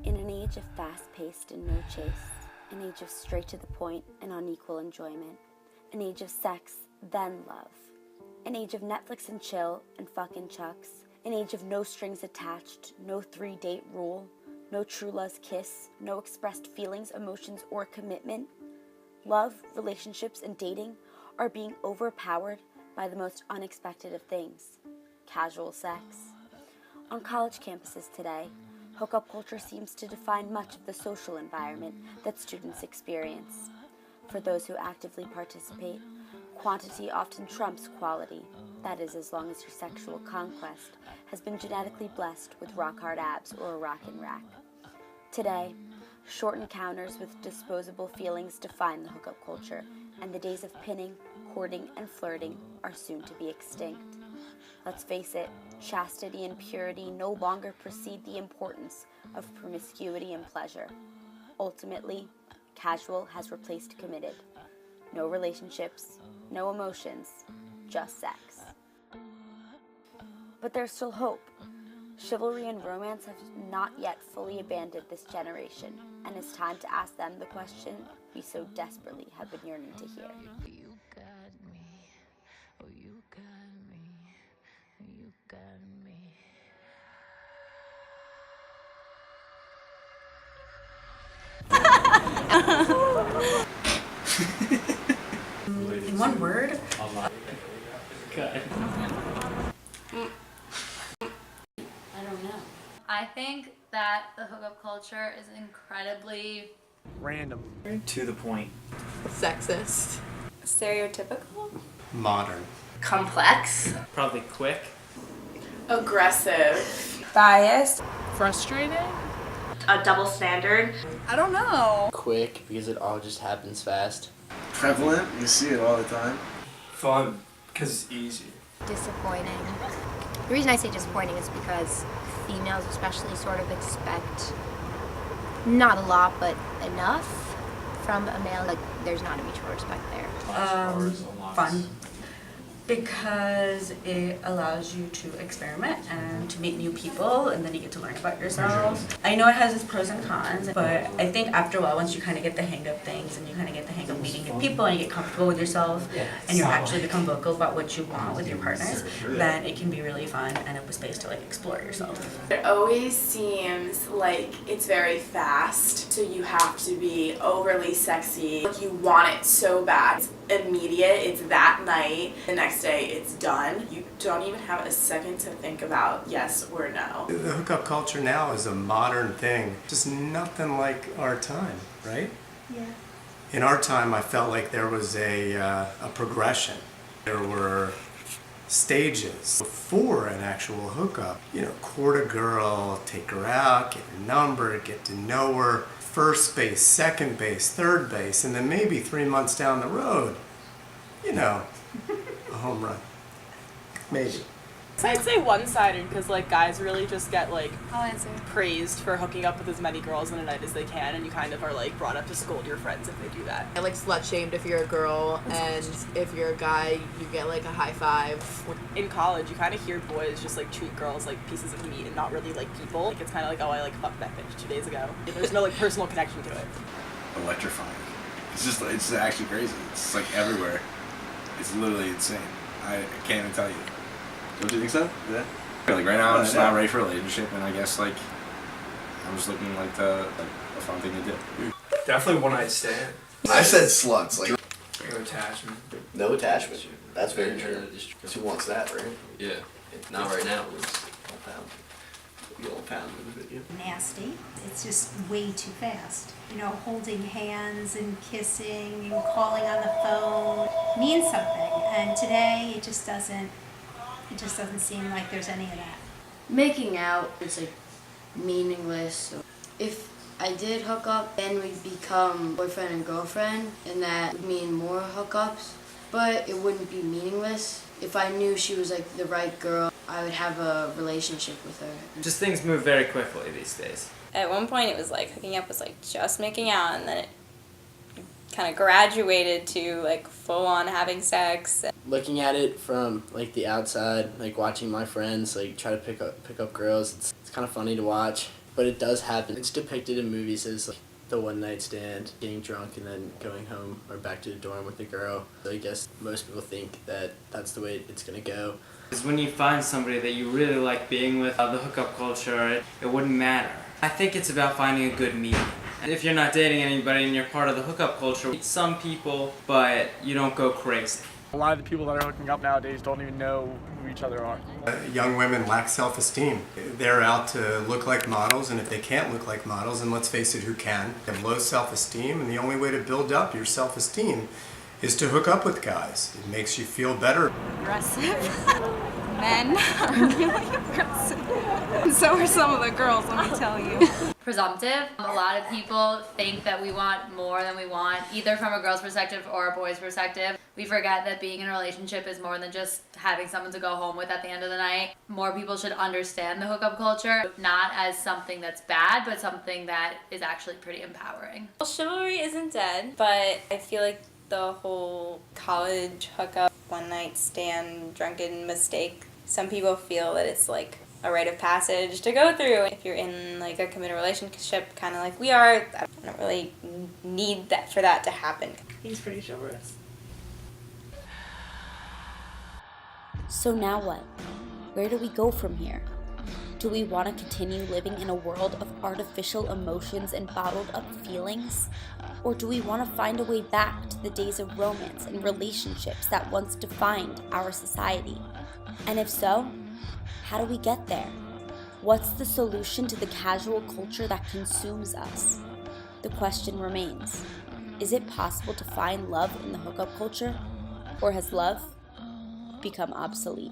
In an age of fast-paced and no chase, an age of straight to the point and unequal enjoyment, an age of sex, then love, an age of Netflix and chill and fucking chucks, an age of no strings attached, no 3-date rule, no true love's kiss, no expressed feelings, emotions, or commitment, love, relationships, and dating are being overpowered by the most unexpected of things, casual sex. On college campuses today, hookup culture seems to define much of the social environment that students experience. For those who actively participate, quantity often trumps quality. That is, as long as your sexual conquest has been genetically blessed with rock-hard abs or a rockin' rack. Today, short encounters with disposable feelings define the hookup culture, and the days of pinning, courting, and flirting are soon to be extinct. Let's face it, chastity and purity no longer precede the importance of promiscuity and pleasure. Ultimately, casual has replaced committed. No relationships, no emotions, just sex. But there's still hope. Chivalry and romance have not yet fully abandoned this generation, and it's time to ask them the question we so desperately have been yearning to hear. You got me, oh you got me, you got me. In one word? Okay. I don't know. I think that the hookup culture is incredibly Random. To the point. Sexist. Stereotypical? Modern. complex. Probably quick. Aggressive. Biased. Frustrating? A double standard. I don't know. Quick, because it all just happens fast. Prevalent, you see it all the time. Fun, because it's easy. Disappointing. The reason I say disappointing is because females especially sort of expect not a lot but enough from a male. Like there's not a mutual respect there. Fun. Because it allows you to experiment and to meet new people, and then you get to learn about yourself. I know it has its pros and cons, but I think after a while, once you kind of get the hang of things and you kind of get the hang of meeting new people and you get comfortable with yourself and you actually become vocal about what you want with your partners, then it can be really fun and a space to like explore yourself. It always seems like it's very fast, so you have to be overly sexy. Like you want it so bad. It's immediate, it's that night, the next day it's done. You don't even have a second to think about yes or no. The hookup culture now is a modern thing. Just nothing like our time, right? Yeah. In our time, I felt like there was a progression. There were stages before an actual hookup. You know, court a girl, take her out, get her number, get to know her. First base, second base, third base, and then maybe 3 months down the road, you know, a home run. Maybe. I'd say one-sided because like guys really just get like I'll answer. praised for hooking up with as many girls in a night as they can, and you kind of are like brought up to scold your friends if they do that. I like slut shamed if you're a girl, and if you're a guy, you get like a high five. In college, you kind of hear boys just like treat girls like pieces of meat and not really like people. Like it's kind of like, oh, I like fucked that bitch 2 days ago. There's no like personal connection to it. Electrifying. It's actually crazy. It's like everywhere. It's literally insane. I can't even tell you. Don't you think so? Yeah. Like right now, I'm just not ready for a relationship, and I guess like I'm just looking like a fun thing to do. Definitely one night stand. I said sluts. Like No attachment. No attachment. That's very true. Who wants that, right? Yeah. Not right now. You all pound in the video. Nasty. It's just way too fast. You know, holding hands and kissing and calling on the phone means something. And today it just doesn't seem like there's any of that. Making out is like meaningless. So if I did hook up, then we'd become boyfriend and girlfriend, and that would mean more hookups, but it wouldn't be meaningless. If I knew she was like the right girl, I would have a relationship with her. Just things move very quickly these days. At one point it was like hooking up was like just making out, and then it kind of graduated to like full on having sex. Looking at it from like the outside, like watching my friends like try to pick up girls, it's kind of funny to watch. but it does happen. It's depicted in movies as like the one night stand, getting drunk and then going home or back to the dorm with the girl. So I guess most people think that that's the way it's gonna go. Because when you find somebody that you really like being with, the hookup culture, it wouldn't matter. I think it's about finding a good medium. And if you're not dating anybody and you're part of the hookup culture, meet some people, but you don't go crazy. A lot of the people that are hooking up nowadays don't even know who each other are. Young women lack self-esteem. They're out to look like models, and if they can't look like models, and let's face it, who can? They have low self-esteem, and the only way to build up your self-esteem is to hook up with guys. It makes you feel better. Aggressive. Men are really aggressive. And so are some of the girls, let me tell you. Presumptive. A lot of people think that we want more than we want, either from a girl's perspective or a boy's perspective. We forget that being in a relationship is more than just having someone to go home with at the end of the night. More people should understand the hookup culture, not as something that's bad, but something that is actually pretty empowering. Well, chivalry isn't dead, but I feel like the whole college hookup, one night stand, drunken mistake, some people feel that it's like a rite of passage to go through. If you're in like a committed relationship, kind of like we are, I don't really need that for that to happen. He's pretty chivalrous. So now what? Where do we go from here? Do we want to continue living in a world of artificial emotions and bottled up feelings? Or do we want to find a way back to the days of romance and relationships that once defined our society? And if so, how do we get there? What's the solution to the casual culture that consumes us? The question remains, is it possible to find love in the hookup culture? Or has love become obsolete?